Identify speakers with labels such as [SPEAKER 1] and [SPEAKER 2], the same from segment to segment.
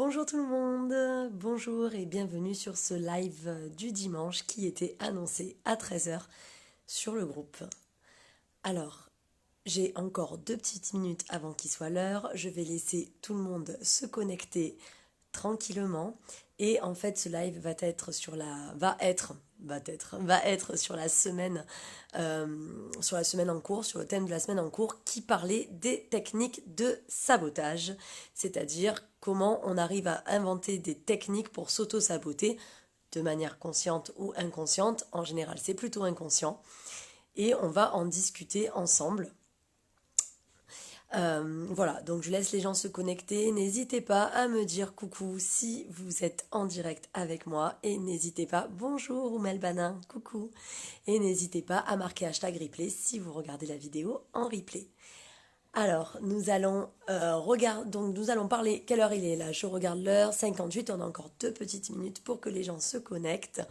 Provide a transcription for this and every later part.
[SPEAKER 1] Bonjour tout le monde, bonjour et bienvenue sur ce live du dimanche qui était annoncé à 13h sur le groupe. Alors, j'ai encore 2 petites minutes avant qu'il soit l'heure, je vais laisser tout le monde se connecter tranquillement et en fait ce live va être sur la semaine en cours, sur le thème de la semaine en cours qui parlait des techniques de sabotage, c'est-à-dire comment on arrive à inventer des techniques pour s'auto-saboter de manière consciente ou inconsciente. En général, c'est plutôt inconscient et on va en discuter ensemble. Voilà, donc je laisse les gens se connecter. N'hésitez pas à me dire coucou si vous êtes en direct avec moi. Et n'hésitez pas, bonjour Oumel Banin, coucou. Et n'hésitez pas à marquer hashtag replay si vous regardez la vidéo en replay. Alors, nous allons nous allons parler. Quelle heure il est là? Je regarde l'heure, 58. On a encore 2 petites minutes pour que les gens se connectent.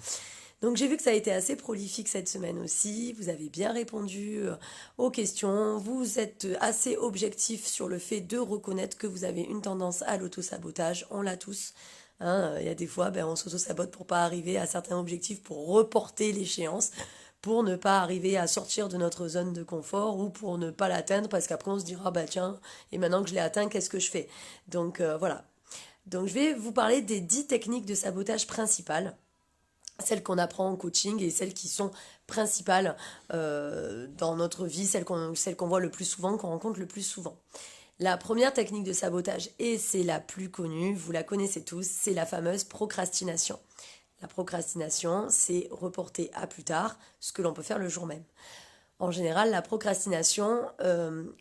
[SPEAKER 1] Donc j'ai vu que ça a été assez prolifique cette semaine aussi, vous avez bien répondu aux questions, vous êtes assez objectif sur le fait de reconnaître que vous avez une tendance à l'auto-sabotage, on l'a tous. Hein, il y a des fois, on s'auto-sabote pour pas arriver à certains objectifs, pour reporter l'échéance, pour ne pas arriver à sortir de notre zone de confort ou pour ne pas l'atteindre parce qu'après on se dira, bah tiens, et maintenant que je l'ai atteint, qu'est-ce que je fais? Donc voilà. Donc je vais vous parler des 10 techniques de sabotage principales, celles qu'on apprend en coaching et celles qui sont principales dans notre vie, celles qu'on voit le plus souvent, qu'on rencontre le plus souvent. La première technique de sabotage, et c'est la plus connue, vous la connaissez tous, c'est la fameuse procrastination. La procrastination, c'est reporter à plus tard ce que l'on peut faire le jour même. En général, la procrastination,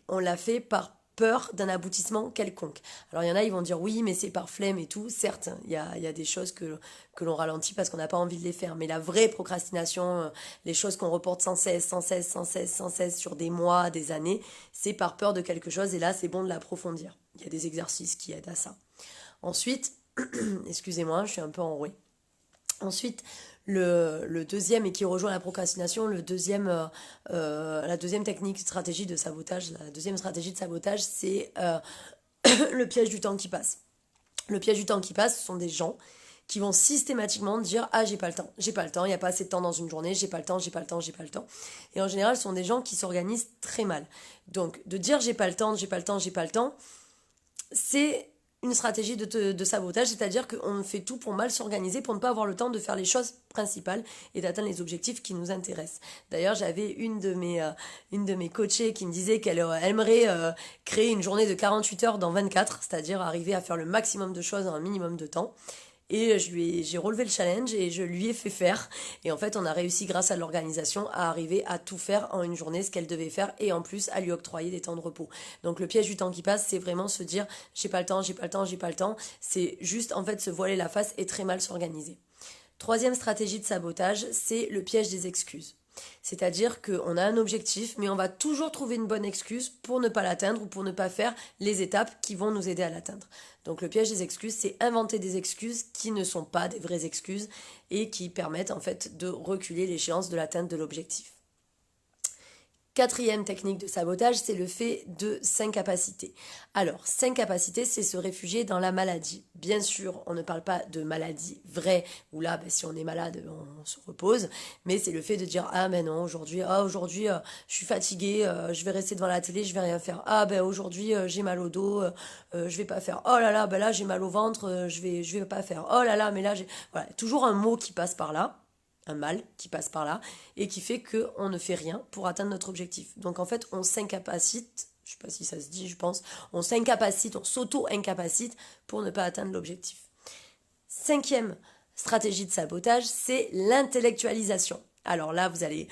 [SPEAKER 1] on la fait par peur d'un aboutissement quelconque. Alors il y en a, ils vont dire oui, mais c'est par flemme et tout. Certes, il y a des choses que l'on ralentit parce qu'on n'a pas envie de les faire. Mais la vraie procrastination, les choses qu'on reporte sans cesse, sans cesse, sans cesse, sans cesse sur des mois, des années, c'est par peur de quelque chose. Et là, c'est bon de l'approfondir. Il y a des exercices qui aident à ça. Ensuite, excusez-moi, je suis un peu enrouée. Ensuite, le deuxième, et qui rejoint la procrastination, la deuxième technique, stratégie de sabotage, la deuxième stratégie de sabotage, c'est le piège du temps qui passe. Le piège du temps qui passe, ce sont des gens qui vont systématiquement dire ah j'ai pas le temps, il n'y a pas assez de temps dans une journée, j'ai pas le temps, j'ai pas le temps, j'ai pas le temps. Et en général, ce sont des gens qui s'organisent très mal. Donc de dire j'ai pas le temps, j'ai pas le temps, j'ai pas le temps, c'est une stratégie de sabotage, c'est-à-dire qu'on fait tout pour mal s'organiser, pour ne pas avoir le temps de faire les choses principales et d'atteindre les objectifs qui nous intéressent. D'ailleurs, j'avais une de mes coachées qui me disait qu'elle aimerait créer une journée de 48 heures dans 24, c'est-à-dire arriver à faire le maximum de choses en un minimum de temps. Et j'ai relevé le challenge et je lui ai fait faire. Et en fait, on a réussi, grâce à l'organisation, à arriver à tout faire en une journée, ce qu'elle devait faire, et en plus à lui octroyer des temps de repos. Donc le piège du temps qui passe, c'est vraiment se dire j'ai pas le temps, j'ai pas le temps, j'ai pas le temps. C'est juste en fait se voiler la face et très mal s'organiser. Troisième stratégie de sabotage, c'est le piège des excuses. C'est-à-dire qu'on a un objectif, mais on va toujours trouver une bonne excuse pour ne pas l'atteindre ou pour ne pas faire les étapes qui vont nous aider à l'atteindre. Donc le piège des excuses, c'est inventer des excuses qui ne sont pas des vraies excuses et qui permettent en fait de reculer l'échéance de l'atteinte de l'objectif. Quatrième technique de sabotage, c'est le fait de s'incapaciter. Alors, s'incapaciter, c'est se réfugier dans la maladie. Bien sûr, on ne parle pas de maladie vraie, où là, si on est malade, on se repose, mais c'est le fait de dire, ah ben non, aujourd'hui, je suis fatiguée, je vais rester devant la télé, je vais rien faire. Ah ben aujourd'hui, j'ai mal au dos, je vais pas faire. Oh là là, ben là, j'ai mal au ventre, je vais pas faire. Oh là là, mais là, j'ai... Voilà, toujours un mot qui passe par là, un mal qui passe par là et qui fait qu'on ne fait rien pour atteindre notre objectif. Donc en fait, on s'incapacite, je sais pas si ça se dit, je pense, on s'incapacite, on s'auto-incapacite pour ne pas atteindre l'objectif. Cinquième stratégie de sabotage, c'est l'intellectualisation. Alors là, vous allez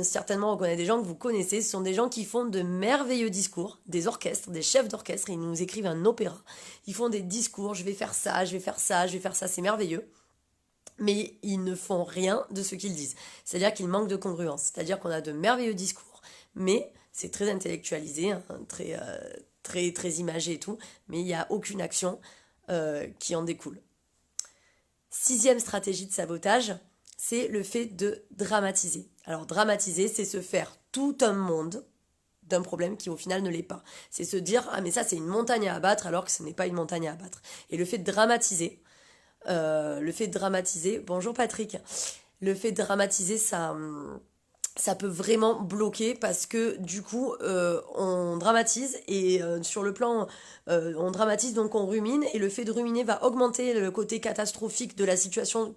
[SPEAKER 1] certainement reconnaître des gens que vous connaissez, ce sont des gens qui font de merveilleux discours, des orchestres, des chefs d'orchestre, ils nous écrivent un opéra, ils font des discours, je vais faire ça, je vais faire ça, je vais faire ça, c'est merveilleux. Mais ils ne font rien de ce qu'ils disent. C'est-à-dire qu'ils manquent de congruence. C'est-à-dire qu'on a de merveilleux discours, mais c'est très intellectualisé, hein, très, très imagé et tout, mais il n'y a aucune action qui en découle. Sixième stratégie de sabotage, c'est le fait de dramatiser. Alors dramatiser, c'est se faire tout un monde d'un problème qui au final ne l'est pas. C'est se dire ah mais ça c'est une montagne à abattre alors que ce n'est pas une montagne à abattre. Et le fait de dramatiser, bonjour Patrick, le fait de dramatiser ça peut vraiment bloquer parce que du coup on dramatise et sur le plan on dramatise donc on rumine et le fait de ruminer va augmenter le côté catastrophique de la situation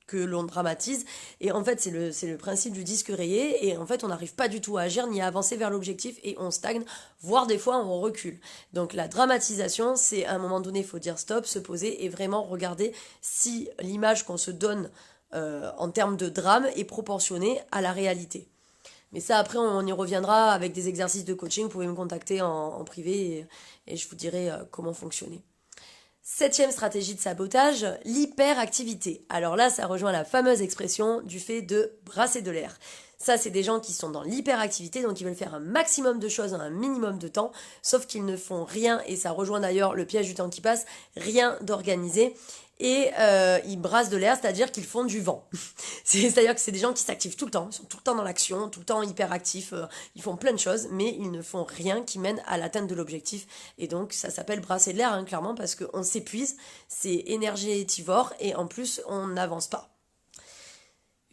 [SPEAKER 1] que l'on dramatise et en fait c'est le principe du disque rayé et en fait on n'arrive pas du tout à agir ni à avancer vers l'objectif et on stagne voire des fois on recule. Donc la dramatisation c'est à un moment donné il faut dire stop, se poser et vraiment regarder si l'image qu'on se donne en termes de drame est proportionnée à la réalité. Mais ça, après, on y reviendra avec des exercices de coaching. Vous pouvez me contacter en privé et je vous dirai comment fonctionner. Septième stratégie de sabotage, l'hyperactivité. Alors là, ça rejoint la fameuse expression du fait de brasser de l'air. Ça, c'est des gens qui sont dans l'hyperactivité, donc ils veulent faire un maximum de choses en un minimum de temps, sauf qu'ils ne font rien, et ça rejoint d'ailleurs le piège du temps qui passe, rien d'organisé. Et ils brassent de l'air, c'est-à-dire qu'ils font du vent. C'est-à-dire que c'est des gens qui s'activent tout le temps, ils sont tout le temps dans l'action, tout le temps hyperactifs, ils font plein de choses, mais ils ne font rien qui mène à l'atteinte de l'objectif. Et donc ça s'appelle brasser de l'air, hein, clairement, parce qu'on s'épuise, c'est énergétivore, et en plus on n'avance pas.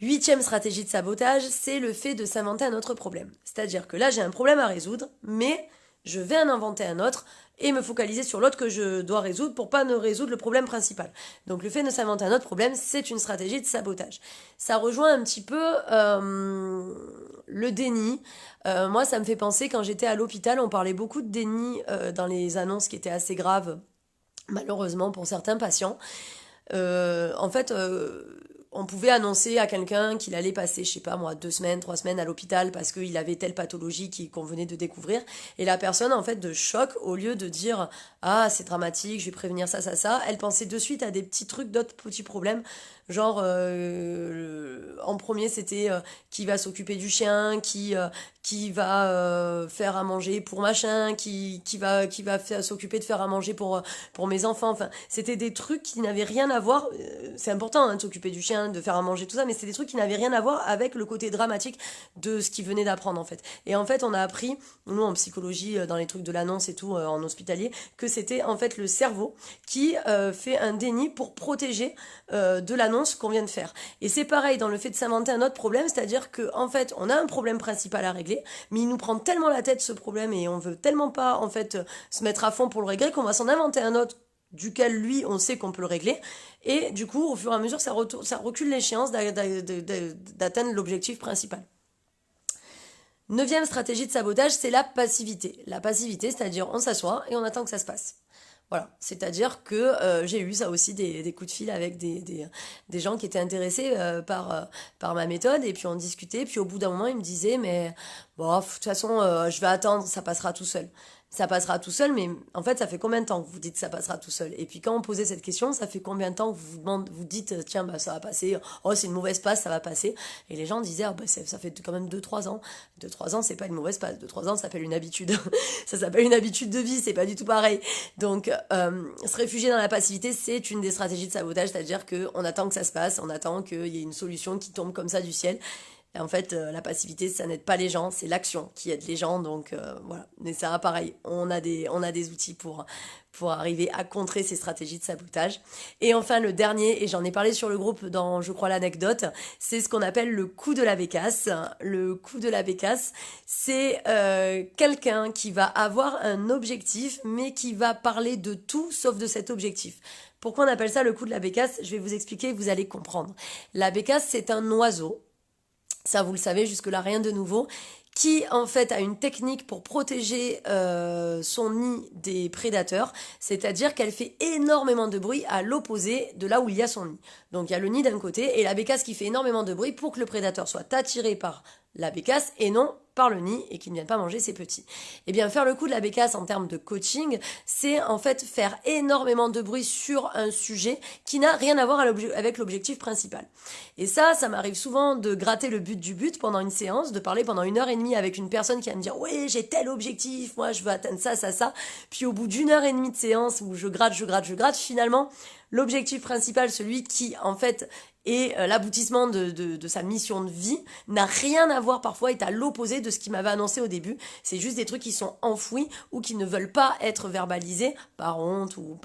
[SPEAKER 1] Huitième stratégie de sabotage, c'est le fait de s'inventer un autre problème. C'est-à-dire que là j'ai un problème à résoudre, mais je vais en inventer un autre et me focaliser sur l'autre que je dois résoudre pour pas ne résoudre le problème principal. Donc le fait de s'inventer un autre problème, c'est une stratégie de sabotage. Ça rejoint un petit peu le déni. Moi, ça me fait penser quand j'étais à l'hôpital, on parlait beaucoup de déni dans les annonces qui étaient assez graves, malheureusement pour certains patients. En fait, on pouvait annoncer à quelqu'un qu'il allait passer, je sais pas moi, 2 semaines, 3 semaines à l'hôpital parce qu'il avait telle pathologie qu'on venait de découvrir. Et la personne, en fait, de choc, au lieu de dire ah c'est dramatique, je vais prévenir ça, elle pensait de suite à des petits trucs, d'autres petits problèmes. Genre, en premier, c'était qui va s'occuper du chien, qui va faire à manger pour machin, qui va s'occuper de faire à manger pour mes enfants. Enfin, c'était des trucs qui n'avaient rien à voir. C'est important hein, de s'occuper du chien, de faire à manger, tout ça, mais c'est des trucs qui n'avaient rien à voir avec le côté dramatique de ce qu'il venait d'apprendre en fait. Et en fait, on a appris, nous en psychologie, dans les trucs de l'annonce et tout, en hospitalier, que c'était en fait le cerveau qui fait un déni pour protéger de l'annonce qu'on vient de faire. Et c'est pareil dans le fait de s'inventer un autre problème, c'est-à-dire que en fait, on a un problème principal à régler, mais il nous prend tellement la tête ce problème et on veut tellement pas en fait se mettre à fond pour le régler qu'on va s'en inventer un autre duquel lui on sait qu'on peut le régler et du coup au fur et à mesure ça recule l'échéance d'atteindre l'objectif principal. Neuvième stratégie de sabotage, c'est la passivité. La passivité, c'est-à-dire on s'assoit et on attend que ça se passe. Voilà, c'est-à-dire que j'ai eu ça aussi des coups de fil avec des gens qui étaient intéressés par ma méthode et puis on discutait, puis au bout d'un moment ils me disaient mais bon, de toute façon je vais attendre, ça passera tout seul. Ça passera tout seul, mais en fait, ça fait combien de temps que vous dites ça passera tout seul? Et puis quand on posait cette question, ça fait combien de temps que vous dites tiens, bah ça va passer, oh c'est une mauvaise passe, ça va passer. Et les gens disaient, ah, bah, ça fait quand même 2-3 ans. 2-3 ans, c'est pas une mauvaise passe. 2-3 ans, ça s'appelle une habitude. Ça s'appelle une habitude de vie, c'est pas du tout pareil. Donc, se réfugier dans la passivité, c'est une des stratégies de sabotage, c'est-à-dire qu'on attend que ça se passe, on attend qu'il y ait une solution qui tombe comme ça du ciel. Et en fait, la passivité, ça n'aide pas les gens, c'est l'action qui aide les gens. Donc voilà. Mais ça, pareil, on a des outils pour arriver à contrer ces stratégies de sabotage. Et enfin, le dernier, et j'en ai parlé sur le groupe dans, je crois, l'anecdote, c'est ce qu'on appelle le coup de la bécasse. Le coup de la bécasse, c'est quelqu'un qui va avoir un objectif, mais qui va parler de tout sauf de cet objectif. Pourquoi on appelle ça le coup de la bécasse? Je vais vous expliquer, vous allez comprendre. La bécasse, c'est un oiseau. Ça, vous le savez, jusque-là, rien de nouveau, qui, en fait, a une technique pour protéger son nid des prédateurs, c'est-à-dire qu'elle fait énormément de bruit à l'opposé de là où il y a son nid. Donc, il y a le nid d'un côté et la bécasse qui fait énormément de bruit pour que le prédateur soit attiré par la bécasse et non par le nid et qu'il ne vienne pas manger ses petits. Eh bien, faire le coup de la bécasse en termes de coaching, c'est en fait faire énormément de bruit sur un sujet qui n'a rien à voir avec l'objectif principal. Et ça m'arrive souvent de gratter le but du but pendant une séance, de parler pendant 1h30 avec une personne qui va me dire « Ouais, j'ai tel objectif, moi je veux atteindre ça, ça, ça ». Puis au bout d'1h30 de séance où je gratte, finalement, l'objectif principal, celui qui en fait Et l'aboutissement de sa mission de vie n'a rien à voir parfois, est à l'opposé de ce qu'il m'avait annoncé au début. C'est juste des trucs qui sont enfouis ou qui ne veulent pas être verbalisés par honte ou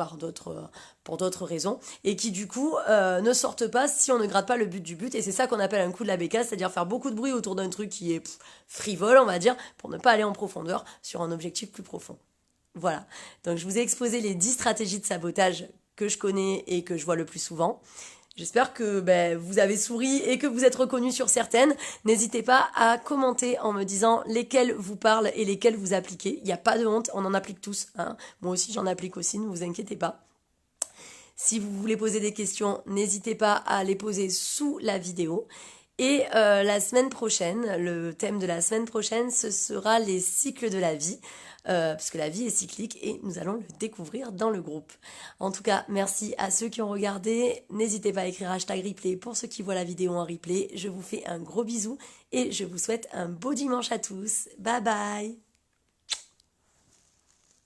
[SPEAKER 1] pour d'autres raisons, et qui du coup ne sortent pas si on ne gratte pas le but du but. Et c'est ça qu'on appelle un coup de la bécasse, c'est-à-dire faire beaucoup de bruit autour d'un truc qui est frivole, on va dire, pour ne pas aller en profondeur sur un objectif plus profond. Voilà, donc je vous ai exposé les 10 stratégies de sabotage que je connais et que je vois le plus souvent. J'espère que vous avez souri et que vous êtes reconnus sur certaines. N'hésitez pas à commenter en me disant lesquelles vous parlent et lesquelles vous appliquez. Il n'y a pas de honte, on en applique tous. Hein. Moi aussi, j'en applique aussi, ne vous inquiétez pas. Si vous voulez poser des questions, n'hésitez pas à les poser sous la vidéo. Et la semaine prochaine, le thème de la semaine prochaine, ce sera les cycles de la vie, parce que la vie est cyclique et nous allons le découvrir dans le groupe. En tout cas, merci à ceux qui ont regardé. N'hésitez pas à écrire hashtag replay pour ceux qui voient la vidéo en replay. Je vous fais un gros bisou et je vous souhaite un beau dimanche à tous. Bye bye!